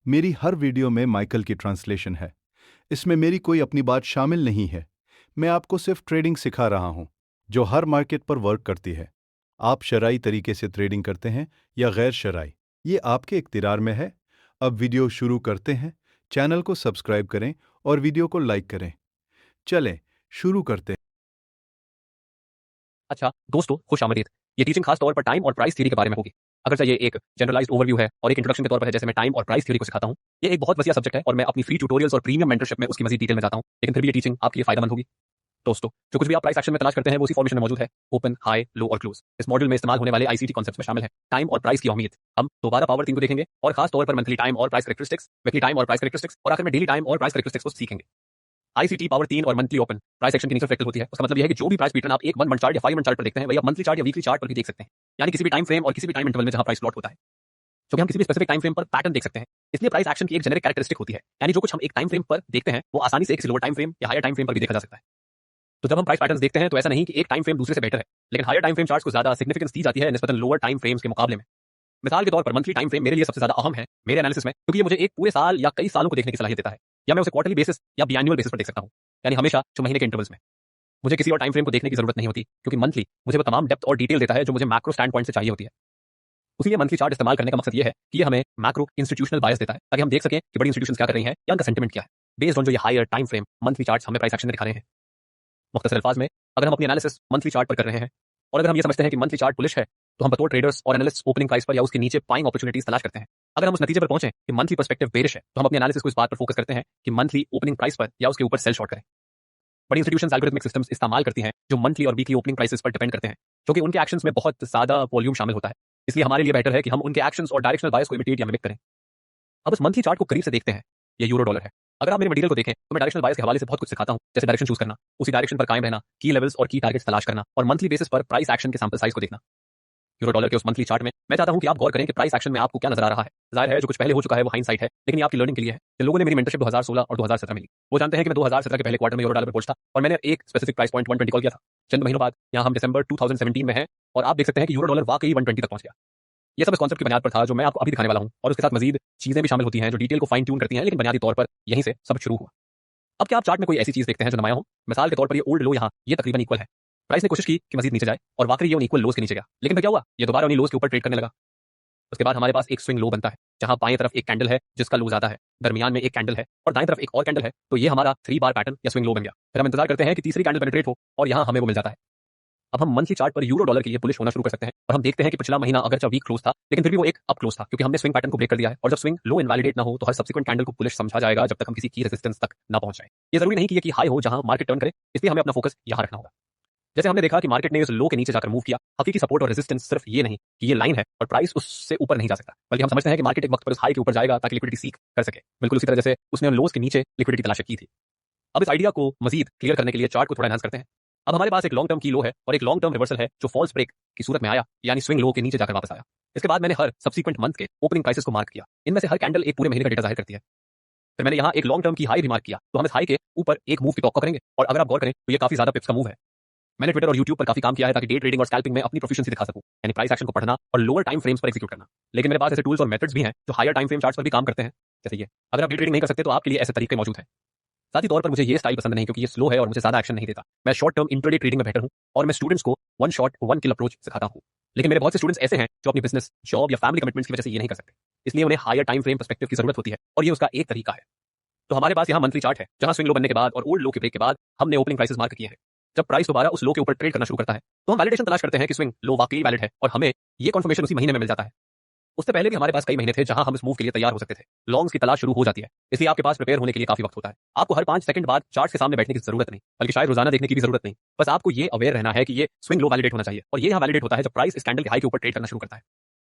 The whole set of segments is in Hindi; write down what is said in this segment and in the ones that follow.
मेरी हर वीडियो में माइकल की ट्रांसलेशन है। इसमें मेरी कोई अपनी बात शामिल नहीं है। मैं आपको सिर्फ ट्रेडिंग सिखा रहा हूं, जो हर मार्केट पर वर्क करती है। आप शरई तरीके से ट्रेडिंग करते हैं या गैर शरई, ये आपके इख्तियार में है। अब वीडियो शुरू करते हैं। चैनल को सब्सक्राइब करें और वीडियो को लाइक करें। चलें, शुरू करते हैं। अच्छा दोस्तों, खुश आमदीद। ये टीचिंग खास तौर पर टाइम और प्राइस थ्योरी के बारे में होगी। अगर ये एक जनरलाइज्ड ओवरव्यू है और एक इंट्रोडक्शन के तौर पर है, जैसे मैं टाइम और प्राइस थ्योरी को सिखाता हूं। ये एक बहुत वसीआ सब्जेक्ट है और मैं अपनी फ्री ट्यूटोरियल्स और प्रीमियम मेंटरशिप में उसकी मजीद डिटेल में जाता हूं, लेकिन फिर भी ये टीचिंग आपके लिए फायदेमंद होगी। दोस्तों, जो कुछ भी आप प्राइस एक्शन में तलाश करते हैं वो उसी फॉर्मेशन में मौजूद है। ओपन, हाई, लो और क्लोज इस मॉड्यूल में इस्तेमाल होने वाले आईसीटी कॉन्सेप्ट्स में शामिल है। टाइम और प्राइस की अहमियत, हम दोबारा पावर 3 को देखेंगे और खास तौर पर मंथली टाइम और प्राइस कैरेक्टरिस्टिक्स, वीकली टाइम और प्राइस कैरेक्टरिस्टिक्स और आखिर में डेली टाइम और प्राइस कैरेक्टरिस्टिक्स को सीखेंगे। आईसीटी पावर 3 और मंथली ओपन प्राइस एक्शन की नीचे फ्रैक्टल होती है। उसका मतलब यह है कि जो भी प्राइस पैटर्न आप एक 1 मंथ चार्ट या 5 मंथ चार्ट पर देखते हैं, वही आप मंथली चार्ट या वीकली चार्ट पर भी देख सकते हैं। यानी किसी भी टाइम फ्रेम और किसी भी टाइम इंटरवल में जहां प्राइस प्लॉट होता है, क्योंकि हम किसी भी स्पेसिफिक टाइम फ्रेम पर पैटर्न देख सकते हैं, इसलिए प्राइस एक्शन की एक जेनेरिक कैरेक्टरिस्टिक होती है। यानी जो कुछ हम एक टाइम फ्रेम पर देखते हैं वो आसानी से किसी लोअर टाइम फ्रेम या हायर टाइम फ्रेम पर भी देखा जा सकता है। तो जब हम प्राइस पैटर्न्स देखते हैं तो ऐसा नहीं कि एक टाइम फ्रेम दूसरे से बेटर है, लेकिन हायर टाइम फ्रेम चार्ट्स को ज्यादा सिग्निफिकेंस दी जाती है निस्बतन लोअर टाइम फ्रेम्स के मुकाबले में। मिसाल के तौर पर मंथली टाइम फ्रेम मेरे लिए सबसे ज्यादा अहम है मेरे एनालिसिस में, क्योंकि ये मुझे एक पूरे साल या कई सालों को देखने की सलाहियत देता है, या मैं उसे क्वार्टरली बेसिस या बिएन्युअल बेसिस पर देख सकता हूं, यानी हमेशा जो महीने के इंटरवल्स में। मुझे किसी और टाइम फ्रेम को देखने की जरूरत नहीं होती, क्योंकि मंथली मुझे वो तमाम डेप्थ और डिटेल देता है जो मुझे मैक्रो स्टैंड पॉइंट से चाहिए होती है। उसीलिए मंथली चार्ट इस्तेमाल करने का मकसद ये है कि ये हमें मैक्रो इंस्टीट्यूशनल बायस देता है, ताकि हम देख सकें कि बड़ी इंस्टीट्यूशंस क्या कर रही हैं या उनका सेंटिमेंट क्या है, बेस्ड ऑन जो ये higher time frame monthly charts हमें प्राइस एक्शन में दिखा रहे हैं। मुख्तसर अल्फाज में, अगर हम अपनी एनालिसिस मंथली चार्ट पर कर रहे हैं और अगर हम ये समझते हैं कि मंथली चार्ट बुलिश है, तो हम बतौर ट्रेडर्स और एनालिस्ट ओपनिंग प्राइस पर या उसके नीचे बाइंग अपॉर्चुनिटीज तलाश करते हैं। अगर हम उस नतीजे पर पहुंचे कि मंथली पर्सपेक्टिव बेरिश है, तो हम अपने एनालिसिस को इस बात पर फोकस करते हैं कि मंथली ओपनिंग प्राइस पर या उसके ऊपर सेल शॉर्ट करें। बड़ी इंस्टीट्यूशंस एल्गोरिथमिक सिस्टम्स इस्तेमाल करती हैं जो मंथली और वीकली ओपनिंग प्राइसेस पर डिपेंड करते हैं, क्योंकि उनके एक्शंस में बहुत ज्यादा वॉल्यूम शामिल होता है। इसलिए हमारे लिए बेटर है कि हम उनके एक्शंस और डायरेक्शनल बायस को इमिटेट या मिमिक करें। अब इस मंथली चार्ट को करीब से देखते हैं। ये यूरो डॉलर है। अगर आप मेरे मटेरियल को देखें तो मैं डायरेक्शनल बायस के हवाले से बहुत कुछ सिखाता हूं, जैसे डायरेक्शन चूज करना, उसी डायरेक्शन पर कायम रहना, की लेवल्स और की टारगेट्स तलाश करना और मंथली बेसिस पर प्राइस एक्शन के सैंपल साइज को देखना। यूरो डॉलर के उस मंथली चार्ट में मैं चाहता हूं कि आप गौर करें कि प्राइस एक्शन में आपको क्या नजर आ रहा है। जाहिर है जो कुछ पहले हो चुका है वो हाइंडसाइट है, लेकिन ये आपकी लर्निंग के लिए है। जिन लोगों ने मेरी मेंटरशिप 2016 और 2017 में ली, वो जानते हैं कि मैं 2017 के पहले क्वार्टर में यूरो डॉलर पर पहुंचा और मैंने एक स्पेसिफिक प्राइस पॉइंट 120 कॉल किया था। चंद महीनों बाद यहां हम दिसंबर 2017 में हैं और आप देख सकते हैं कि यूरो डॉलर वाकई 120 तक पहुंच गया। ये सब इस कॉन्सेप्ट की बुनियाद पर था जो मैं आपको अभी दिखाने वाला हूं, और उसके साथ मजीद चीजें भी शामिल होती हैं जो डिटेल को फाइन ट्यून करती हैं, लेकिन बुनियादी तौर पर यहीं से सब शुरू हुआ। अब क्या आप चार्ट में कोई ऐसी चीज देखते हैं जो नुमाया हो? मिसाल के तौर पर ये ओल्ड लो यहाँ ये तकरीबन इक्वल है। प्राइस ने कोशिश की कि मजीद नीचे जाए और वाकई ये उन इक्वल लोज के नीचे गया, लेकिन फिर क्या हुआ? ये दोबारा उन्हीं लोज के ऊपर ट्रेड करने लगा। उसके बाद हमारे पास एक स्विंग लो बनता है, जहां बाएं तरफ एक कैंडल है जिसका लो ज्यादा है, दरमियान में एक कैंडल है और दाएं तरफ एक और कैंडल है। तो ये हमारा 3 बार पैटर्न या स्विंग लो बन गया। फिर हम इंतजार करते हैं कि तीसरी कैंडल पेनिट्रेट हो और यहां हमें वो मिल जाता है। अब हम मंथली चार्ट पर यूरो डॉलर के लिए बुलिश होना शुरू कर सकते हैं और हम देखते हैं कि पिछला महीना अगर वीक क्लोज था, लेकिन फिर भी वो एक अप क्लोज था, क्योंकि हमने स्विंग पैटर्न को ब्रेक कर दिया है। और जब स्विंग लो इनवैलिडेट ना हो तो हर सब्सिक्वेंट कैंडल को बुलिश समझा जाएगा जब तक हम किसी की रेजिस्टेंस तक ना पहुंच जाए। ये जरूरी नहीं कि ये की हाई हो जहां मार्केट टर्न करे, इसलिए हमें अपना फोकस यहां रखना होगा। जैसे हमने देखा कि मार्केट ने इस लो के नीचे जाकर मूव किया, हकीकी सपोर्ट और रेजिस्टेंस सिर्फ ये नहीं कि ये लाइन है और प्राइस उससे ऊपर नहीं जा सकता, बल्कि हम समझते हैं कि मार्केट एक वक्त पर उस हाई के ऊपर जाएगा ताकि लिक्विडिटी सीक कर सके, बिल्कुल उसी तरह जैसे उसने लोस के नीचे लिक्विडिटी तलाश की थी। अब इस आइडिया को मजीद क्लियर करने के लिए चार्ट को थोड़ा एनहांस करते हैं। अब हमारे पास एक लॉन्ग टर्म की लो है और एक लॉन्ग टर्म रिवर्सल है जो फॉल्स ब्रेक की सूरत में आया, यानी स्विंग लो के नीचे जाकर वापस आया। इसके बाद मैंने हर सब्सिक्वेंट मंथ के ओपनिंग प्राइसेस को मार्क किया। इनमें से हर कैंडल एक पूरे महीने का डेटा जाहिर करती है। फिर मैंने यहाँ एक लॉन्ग टर्म की हाई भी मार्क किया, तो हम इस हाई के ऊपर एक मूव की तवक्को करेंगे, और अगर आप गौर करें तो ये काफी ज्यादा पिप्स का मूव है। मैंने ट्विटर और यूट्यूब पर काफी काम किया है ताकि डे ट्रेडिंग और स्कैल्पिंग में अपनी प्रोफिशिएंसी दिखा सकूं, यानी प्राइस एक्शन को पढ़ना और लोअर टाइम फ्रेम्स पर एग्जीक्यूट करना। लेकिन मेरे पास ऐसे टूल्स और मेथड्स भी हैं जो हायर टाइम फ्रेम चार्ट्स पर भी काम करते हैं, जैसे ये। अगर आप डे ट्रेडिंग नहीं कर सकते तो आपके लिए ऐसे तरीके मौजूद हैं। साथ ही तौर पर मुझे ये स्टाइल पसंद नहीं, क्योंकि ये स्लो है और मुझे ज्यादा एक्शन नहीं देता। मैं शॉर्ट टर्म इंट्राडे ट्रेडिंग में बेहतर हूं और मैं स्टूडेंट्स को वन शॉट वन किल अप्रोच सिखाता हूं। लेकिन मेरे बहुत से स्टूडेंट्स ऐसे हैं जो अपनी बिजनेस, जॉब या फैमिली कमिटमेंट्स की वजह से ये नहीं कर सकते, इसलिए उन्हें हायर टाइम फ्रेम पर्सपेक्टिव की जरूरत होती है, और ये उसका एक तरीका है। तो हमारे पास यहाँ मंथली चार्ट है जहां स्विंग लो बनने के बाद और ओल्ड लो के ब्रेक के बाद हमने ओपनिंग प्राइसेस मार्क किए हैं। जब प्राइस दोबारा उस लो के ऊपर ट्रेड करना शुरू करता है तो हम वैलिडेशन तलाश करते हैं कि स्विंग लो वाकई वैलिड है, और हमें ये कंफर्मेशन उसी महीने में मिल जाता है। उससे पहले भी हमारे पास कई महीने थे जहां हम इस मूव के लिए तैयार हो सकते थे। लॉन्ग्स की तलाश शुरू हो जाती है, इसलिए आपके पास प्रिपेयर होने के लिए काफी वक्त होता है। आपको हर 5 सेकंड बाद चार्ट के सामने बैठने की जरूरत नहीं, बल्कि शायद रोजाना देखने की भी जरूरत नहीं। बस आपको ये अवेयर रहना है कि ये स्विंग लो वैलिडेट होना चाहिए, और ये यहाँ वैलिडेट होता है जब प्राइस इस कैंडल के हाई के ऊपर ट्रेड करना शुरू करता है।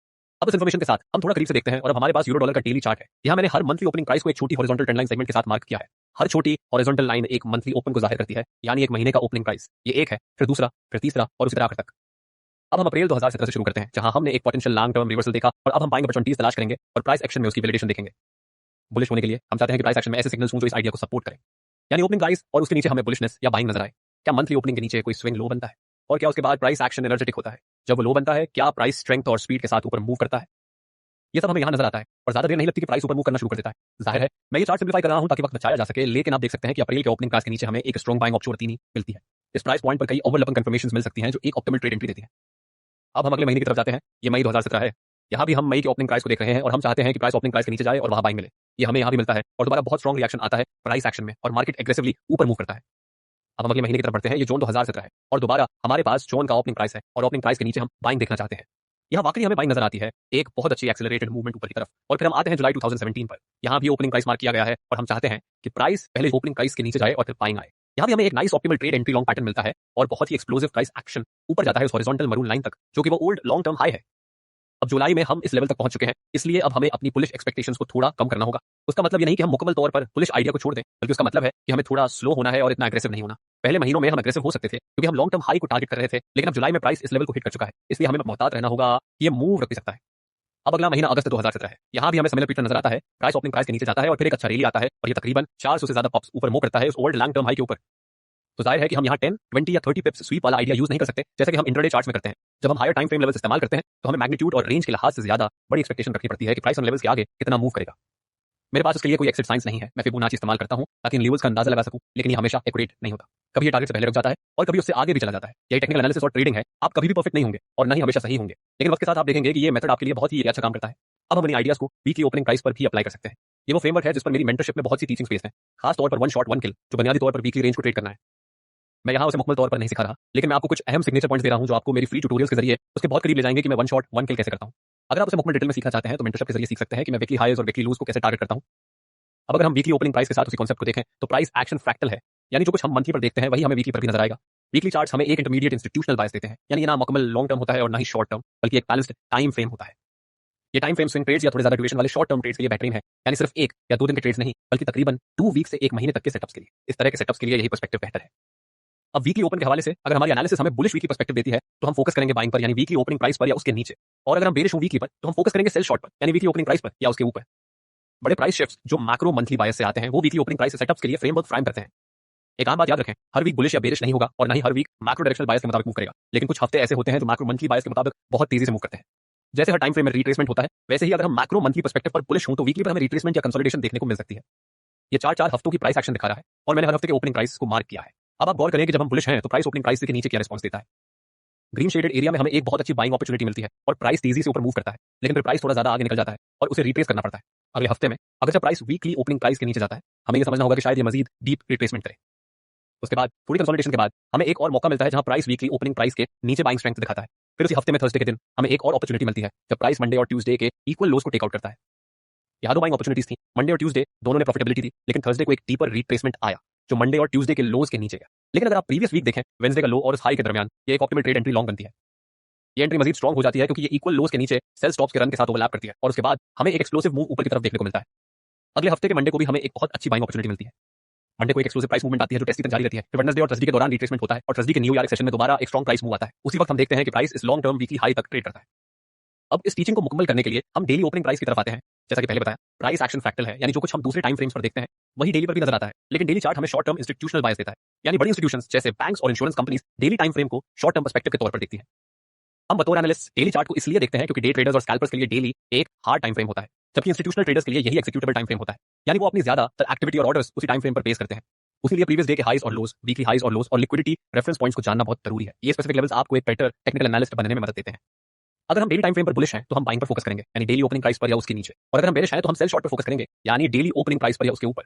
अब इस इन्फॉर्मेशन के साथ हम थोड़ा करीब से देखते हैं, और अब हमारे पास यूरो डॉलर का डेली चार्ट है। यहाँ मैंने हर मंथली ओपनिंग प्राइस को एक छोटी हॉरिजॉन्टल ट्रेंड लाइन सेगमेंट के साथ मार्क किया है। हर छोटी हॉरिजॉन्टल लाइन एक मंथली ओपन को जाहिर करती है, यानी एक महीने का ओपनिंग प्राइस। ये एक है, फिर दूसरा, फिर तीसरा और उसी तरह आखिर तक। अब हम अप्रैल 2017 से शुरू करते हैं, जहां हमने एक पोटेंशियल लॉन्ग टर्म रिवर्सल देखा, और अब हम बाइंग अपॉर्चुनिटीज तलाश करेंगे और प्राइस एक्शन में उसकी वैलिडेशन देखेंगे। बुलिश होने के लिए हम चाहते हैं कि प्राइस एक्शन में ऐसे सिग्नल्स हों जो इस आइडिया को सपोर्ट करें, यानी ओपनिंग प्राइस और उसके नीचे हमें बुलिशनेस या बाइंग नजर आए। क्या मंथली ओपनिंग के नीचे कोई स्विंग लो बनता है? और क्या उसके बाद प्राइस एक्शन एनर्जेटिक होता है? जब वो लो बनता है क्या प्राइस स्ट्रेंथ और स्पीड के साथ ऊपर मूव करता है? ये सब हमें यहाँ नजर आता है और ज्यादा देर नहीं लगती कि प्राइस ऊपर मूव करना शुरू कर देता है। जाहिर है मैं ये चार्ट सिंप्लीफाई कर रहा हूँ ताकि वक्त बचाया जा सके, लेकिन आप देख सकते हैं कि अप्रैल के ओपनिंग प्राइस के नीचे हमें एक स्ट्रॉन्ग बाइंग अपॉर्चुनिटी मिलती है। इस प्राइस पॉइंट पर कई ओवरलैपिंग कंफर्मेशन मिल सकती हैं जो एक ऑप्टिमल ट्रेड एंट्री देती है। अब हम अगले महीने की तरफ जाते हैं। ये मई 2017 है। यहाँ भी हम मई के ओपनिंग प्राइस को देख रहे हैं और हम चाहते हैं कि प्राइस ओपनिंग प्राइस के नीचे जाए और वहां बाइंग मिले। ये हमें यहाँ भी मिलता है और दोबारा बहुत स्ट्रॉन्ग रिएक्शन आता है प्राइस एक्शन में और मार्केट एग्रेसिवली ऊपर मूव करता है। अब हम अगले महीने की तरफ बढ़ते हैं। ये जून 2017 है और दोबारा हमारे पास जून का ओपनिंग प्राइस है और ओपनिंग प्राइस के नीचे हम बाइंग देखना चाहते हैं। यहाँ वाकई हमें बाइंग नजर आती है, एक बहुत अच्छी एक्सेलरेटेड मूवमेंट ऊपर की तरफ। और फिर हम आते हैं जुलाई 2017 पर। यहाँ भी ओपनिंग प्राइस मार्क किया गया है और हम चाहते हैं कि प्राइस पहले ओपनिंग प्राइस के नीचे जाए और फिर बाइंग आए। यहाँ भी हमें एक nice optimal trade entry long pattern मिलता है और बहुत ही एक्सप्लोसिव प्राइस एक्शन ऊपर जाता है उस हॉरिजॉन्टल मरून लाइन तक, जो कि वो ओल्ड लॉन्ग टर्म हाई है। अब जुलाई में हम इस लेवल तक पहुंच चुके हैं, इसलिए अब हमें अपनी बुलिश एक्सपेक्टेशंस को थोड़ा कम करना होगा। उसका मतलब ये नहीं कि हम मुकम्मल तौर पर बुलिश आइडिया को छोड़ दें, बल्कि उसका मतलब है कि हमें थोड़ा स्लो होना है और इतना एग्रेसिव नहीं होना। पहले महीनों में हम एग्रेसिव हो सकते थे क्योंकि हम लॉन्ग टर्म हाई को टारगेट कर रहे थे, लेकिन अब जुलाई में प्राइस इस लेवल को हिट कर चुका है, इसलिए हमें मोहतात रहना होगा कि ये मूव रुक भी सकता है। अब अगला महीना अगस्त 2017 है। यहाँ भी हमें सिमिलर पैटर्न नजर आता है। प्राइस ओपनिंग प्राइस के नीचे जाता है और फिर एक अच्छा रैली आता है और ये तकरीबन 400 से ज्यादा पॉप्स ऊपर मूव करता है उस ओल्ड लॉन्ग टर्म हाई के ऊपर। तो जाहिर है कि हम यहाँ 10, 20 या 30 पिप्स स्वीप वाला आइडिया यूज नहीं कर सकते जैसे कि हम इंट्राडे चार्ट्स में करते हैं। जब हम हायर टाइम फ्रेम लेवल्स इस्तेमाल करते हैं तो हमें मैग्नीट्यूड और रेंज के लिहाज से ज्यादा बड़ी एक्सपेक्टेशन रखनी पड़ती है कि प्राइस उन लेवल्स के आगे कितना मूव करेगा। मेरे पास उसके लिए कोई एक्सेट साइंस नहीं है। मैं फिबोनाची इस्तेमाल करता हूं ताकि इन लेवल्स का अंदाजा लगा सकूं, लेकिन ये हमेशा एक्यूरेट नहीं होता। कभी ये टारगेट से पहले रुक जाता है और कभी उससे आगे भी चला जाता है। यही टेक्निकल एनालिसिस और ट्रेडिंग है। आप कभी भी परफेक्ट नहीं होंगे और न ही हमेशा सही होंगे, लेकिन वक्त के साथ आप देखेंगे कि ये मेथड आपके लिए बहुत ही अच्छा काम करता है। अब हम अपनी आइडियाज को वीकली ओपनिंग प्राइस पर भी अप्लाई कर सकते हैं। ये वो फ्रेमवर्क है जिस पर मेरी मेंटरशिप में बहुत सी टीचिंग्स बेस्ड हैं, खास तौर पर वन शॉट वन किल, जो बुनियादी तौर पर वीकली रेंज को ट्रेड करना है। मैं यहाँ उसे मुकम्मल तौर पर नहीं सिखा रहा, लेकिन मैं आपको कुछ अहम सिग्नेचर पॉइंट्स दे रहा हूँ जो आपको मेरी फ्री ट्यूटोरियल्स के जरिए उसके बहुत करीब ले जाएंगे कि मैं वन शॉट वन किल कैसे करता हूँ। अगर आप उसे मुकम्मल डिटेल में सीखना चाहते हैं तो मेंटरशिप के जरिए सीख सकते हैं कि मैं वीकली हाईज और वीकली लूज को कैसे टारगेट करता हूँ। अब अगर हम वीकली ओपनिंग प्राइस के साथ उसी कॉन्सेप्ट को देखें तो प्राइस एक्शन फ्रैक्टल है, यानी जो कुछ हम मंथली पर देखते हैं वही हमें वीकली पर भी नजर आएगा। वीकली चार्ट्स हमें एक इंटरमीडिएट इंस्टीट्यूशनल बायस देते हैं, यानी ये ना मुकम्मल लॉन्ग टर्म होता है और ना ही शॉर्ट टर्म, बल्कि एक बैलेंस्ड टाइम फ्रेम होता है। ये टाइम फ्रेम स्विंग ट्रेड्स या थोड़े ज्यादा ड्यूरेशन वाले शॉर्ट टर्म ट्रेड्स के लिए बेहतरीन है, यानी सिर्फ 1 या 2 दिन के ट्रेड्स नहीं, बल्कि तकरीबन 2 वीक से 1 महीने तक के सेटअप्स के लिए। इस तरह के सेटअप्स के लिए यही पर्सपेक्टिव बेहतर है। अब वीकली ओपन के हवाले से अगर हमारी एनालिसिस हमें बुलिश वीकली पर्सपेक्टिव देती है तो हम फोकस करेंगे बाइंग पर, यानी वीकली ओपनिंग प्राइस पर या उसके नीचे। और अगर हम बेरिश हूं वीकली पर तो हम फोकस करेंगे सेल शॉर्ट पर, यानी वीकली ओपनिंग प्राइस पर या उसके ऊपर। बड़े प्राइस शिफ्ट्स जो मैक्रो मंथली बायस से आते हैं वो वीकली ओपनिंग प्राइस सेटअप्स के लिए फ्रेमवर्क फ्रेम करते हैं। एक आम बात याद रखें, हर वीक बुलिश या बेरिश नहीं होगा और ना ही हर वीक मैक्रो डायरेक्शनल बायस के मुताबिक मूव करेगा, लेकिन कुछ हफ्ते ऐसे होते हैं जो मैक्रो मंथली बायस के मुताबिक बहुत तेजी से मूव करते हैं। जैसे हर टाइम फ्रेम में रिट्रेसमेंट होता है, वैसे ही अगर हम मैक्रो मंथली पर्सपेक्टिव पर बुलिश हों तो वीकली पर हमें रिट्रेसमेंट या कंसोलिडेशन देखने को मिल सकती है। ये 4 हफ्तों की प्राइस एक्शन दिखा रहा है और मैंने हर हफ्ते के ओपनिंग प्राइस को मार्क किया है। अब आप गौर करें कि जब हम बुलिश हैं तो प्राइस ओपनिंग प्राइस के नीचे क्या रिस्पॉन्स देता है। ग्रीन शेडेड एरिया में हमें एक बहुत अच्छी बाइंग अपॉर्चुनिटी मिलती है और प्राइस तेजी से ऊपर मूव करता है, लेकिन फिर प्राइस थोड़ा ज्यादा आगे निकल जाता है और उसे रिट्रेस करना पड़ता है अगले हफ्ते में। अगर जब प्राइस वीकली ओपनिंग प्राइस के नीचे जाता है हमें ये समझना होगा कि शायद ये मजीद डीप रिट्रेसमेंट करे। उसके बाद थोड़ी कंसोलिडेशन के बाद हमें एक और मौका मिलता है जहां प्राइस वीकली ओपनिंग प्राइस के नीचे बाइंग स्ट्रेंथ दिखाता है। फिर उसी हफ्ते में थर्सडे के दिन हमें एक और अपॉर्चुनिटी मिलती है जब प्राइस मंडे और ट्यूसडे के इक्वल लोज को टेक आउट करता है। यहाँ 2 बाइंग अपॉर्चुनिटीज थी। मंडे और ट्यूसडे दोनों में प्रॉफिटेबिलिटी थी, लेकिन थर्सडे को एक डीपर रिट्रेसमेंट आया जो मंडे और ट्यूसडे के लोज के नीचे गया। लेकिन अगर आप प्रीवियस वीक देखें, वेडनेसडे का लो और उस हाई के दरमियान ये एक ऑप्टिमल ट्रेड एंट्री लॉन्ग बनती है। ये एंट्री मजीद स्ट्रॉन्ग हो जाती है क्योंकि ये इक्वल लोज के नीचे सेल स्टॉप्स के रन के साथ ओवरलैप करती है और उसके बाद हमें एक एक्सप्लोसिव मूव ऊपर की तरफ देखने को मिलता है। अगले हफ्ते के मंडे को भी हमें एक बहुत अच्छी बाइंग अपॉर्चुनिटी मिलती है। मंडे को एक एक्सप्लोसिव प्राइस मूवमेंट आती है जो टेस्टी तक जारी रहती है। फिर वेडनेसडे और थर्सडे के दौरान रिट्रेसमेंट होता है और थर्सडे के न्यू ईयर सेशन में दोबारा एक स्ट्रॉन्ग प्राइस मूव आता है। उसी वक्त हम देखते हैं कि प्राइस इस लॉन्ग टर्म वीकली हाई तक ट्रेड करता है। अब इस टीचिंग को मुकम्मल करने के लिए हम डेली ओपनिंग प्राइस की तरफ आते हैं। जैसा कि पहले बताया, प्राइस एक्शन फ्रैक्टल है, यानी जो कुछ हम दूसरे टाइम फ्रेम्स पर देखते हैं वही डेली पर भी नजर आता है, लेकिन डेली चार्ट हमें शॉर्ट टर्म इंस्टीट्यूशनल बायस देता है, यानी बड़ी इंस्टीट्यूशंस जैसे बैंक्स और insurance companies daily time frame को शॉर्ट टर्म पर्सपेक्टिव के तौर पर देखती है। हम बतौर एनालिस्ट डेली चार्ट को इसलिए देखते हैं क्योंकि डे ट्रेडर्स और स्कैल्पर्स के लिए डेली एक हार्ड टाइम फ्रेम होता है, जबकि इंस्टीट्यूशनल ट्रेडर्स के लिए यही एक्जीक्यूटेबल टाइम फ्रेम होता है, यानी वो अपनी ज्यादातर एक्टिविटी और ऑर्डर्स उसी टाइम फ्रेम पर पेश करते हैं। उसके लिए प्रीवियस डे के हाईज और लोज, वीकली हाईज और लोज और लिक्विडिटी रेफरेंस पॉइंट्स को जानना बहुत जरूरी है। ये स्पेसिफिक लेवल्स आपको एक बेटर टेक्निकल एनालिस्ट बनने में मदद देते हैं। अगर हम डेली टाइम फ्रेम पर बुलिश हैं तो हम बाइंग पर फोकस करेंगे, यानी डेली ओपनिंग प्राइस पर या उसके नीचे, और अगर हम बेरिश हैं तो हम सेल शॉर्ट पर फोकस करेंगे, यानी डेली ओपनिंग प्राइस पर या उसके ऊपर।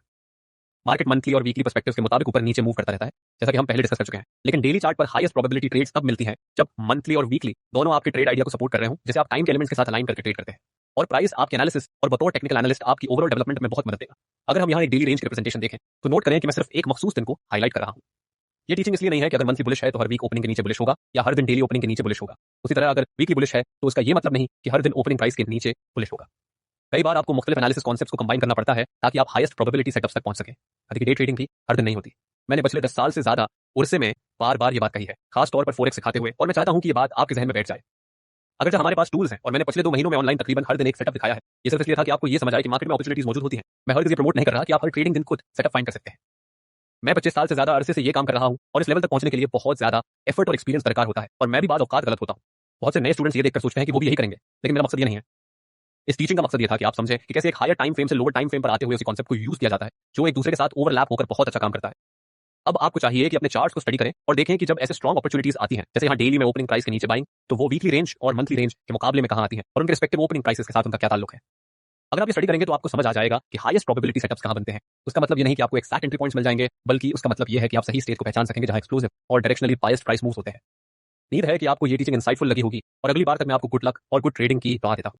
मार्केट मंथली और वीकली पर्सपेक्टिव के मुताबिक ऊपर नीचे मूव करता रहता है, जैसा कि हम पहले डिस्कस कर चुके हैं, लेकिन डेली चार्ट पर हाईएस्ट प्रोबेबिलिटी ट्रेड्स तब मिलती हैं जब मंथली और वीकली दोनों आपके ट्रेड आइडिया को सपोर्ट कर रहे हो, जैसे आप टाइम के एलिमेंट्स के साथ अलाइन करके ट्रेड करते हैं, और प्राइस आपके एनालिसिस और बतौर टेक्निकल एनालिस्ट आपकी ओवरऑल डेवलपमेंट में बहुत मदद देगा। अगर हम यहाँ एक डेली रेंज के रिप्रेजेंटेशन देखें तो नोट करें कि मैं सिर्फ एक मखसूस दिन को हाईलाइट कर रहा हूँ। ये टीचिंग इसलिए नहीं है कि अगर मंथली बुलिश है तो हर वीक ओपनिंग के नीचे बुलिश होगा या हर दिन डेली ओपनिंग के नीचे बुलिश होगा। उसी तरह अगर वीकली बुलिश है तो उसका ये मतलब नहीं कि हर दिन ओपनिंग प्राइस के नीचे बुलिश होगा। कई बार आपको मुख्तलिफ एनालिसिस कॉन्सेप्ट्स को कंबाइन करना पड़ता है ताकि आप हाईएस्ट प्रोबेबिलिटी सेटअप्स तक पहुंच सकें। हालांकि डे ट्रेडिंग भी हर दिन नहीं होती। मैंने पिछले 10 साल से ज्यादा उर्से में बार बार ये बात कही है, खास तौर पर फोरेक्स सिखाते हुए, और मैं चाहता हूं कि ये बात आपके जहन में बैठ जाए। अगर जब हमारे पास टूल्स हैं और मैंने पिछले 2 महीनों में ऑनलाइन तकरीबन हर दिन एक सेटअप दिखाया है, ये सिर्फ इसलिए था कि आपको ये समझ आए कि मार्केट में अपॉर्चुनिटीज मौजूद होती हैं। मैं हर दिन प्रमोट नहीं कर रहा कि आप हर ट्रेडिंग दिन खुद सेटअप फाइंड कर सकते हैं। मैं 25 साल से ज्यादा अरसे से ये काम कर रहा हूं और इस लेवल तक पहुंचने के लिए बहुत ज्यादा एफर्ट और एक्सपीरियंस दरकार होता है, और मैं भी बाद औकात गलत होता हूं। बहुत से नए स्टूडेंट्स ये देखकर सोचते हैं कि वो भी यही करेंगे, लेकिन मेरा मकसद ये नहीं है। इस टीचिंग का मकसद ये था कि आप समझें कि कैसे एक हायर टाइम फ्रेम से लोअर टाइम फ्रेम पर आते हुए उसी कॉन्सेप्ट को यूज किया जाता है, जो एक दूसरे के साथ ओवरलैप होकर बहुत अच्छा काम करता है। अब आपको चाहिए कि अपने चार्ट्स को स्टडी करें और देखें कि जब ऐसे स्ट्रॉन्ग अपॉर्चुनिटीज आती हैं, जैसे यहाँ डेली में ओपनिंग प्राइस के नीचे बाइंग, तो वो वीकली रेंज और मंथली रेंज के मुकाबले में कहां आती हैं और उनके रिस्पेक्टिव ओपनिंग प्राइसेस के साथ उनका क्या ताल्लुक है। अगर आप ये स्टडी करेंगे तो आपको समझ आ जाएगा कि हाईएस्ट प्रोबेबिलिटी सेटअप्स कहां बनते हैं। उसका मतलब ये नहीं कि आपको एक्सैक्ट एंट्री पॉइंट्स मिल जाएंगे, बल्कि उसका मतलब ये है कि आप सही स्टेज को पहचान सकेंगे जहां एक्सप्लोसिव और डायरेक्शनली बायस्ड प्राइस मूव्स होते हैं। उम्मीद है कि आपको ये टीचिंग इंसाइटफुल लगी होगी और अगली बार तक मैं आपको गुड लक और गुड ट्रेडिंग की दुआ देता हूं।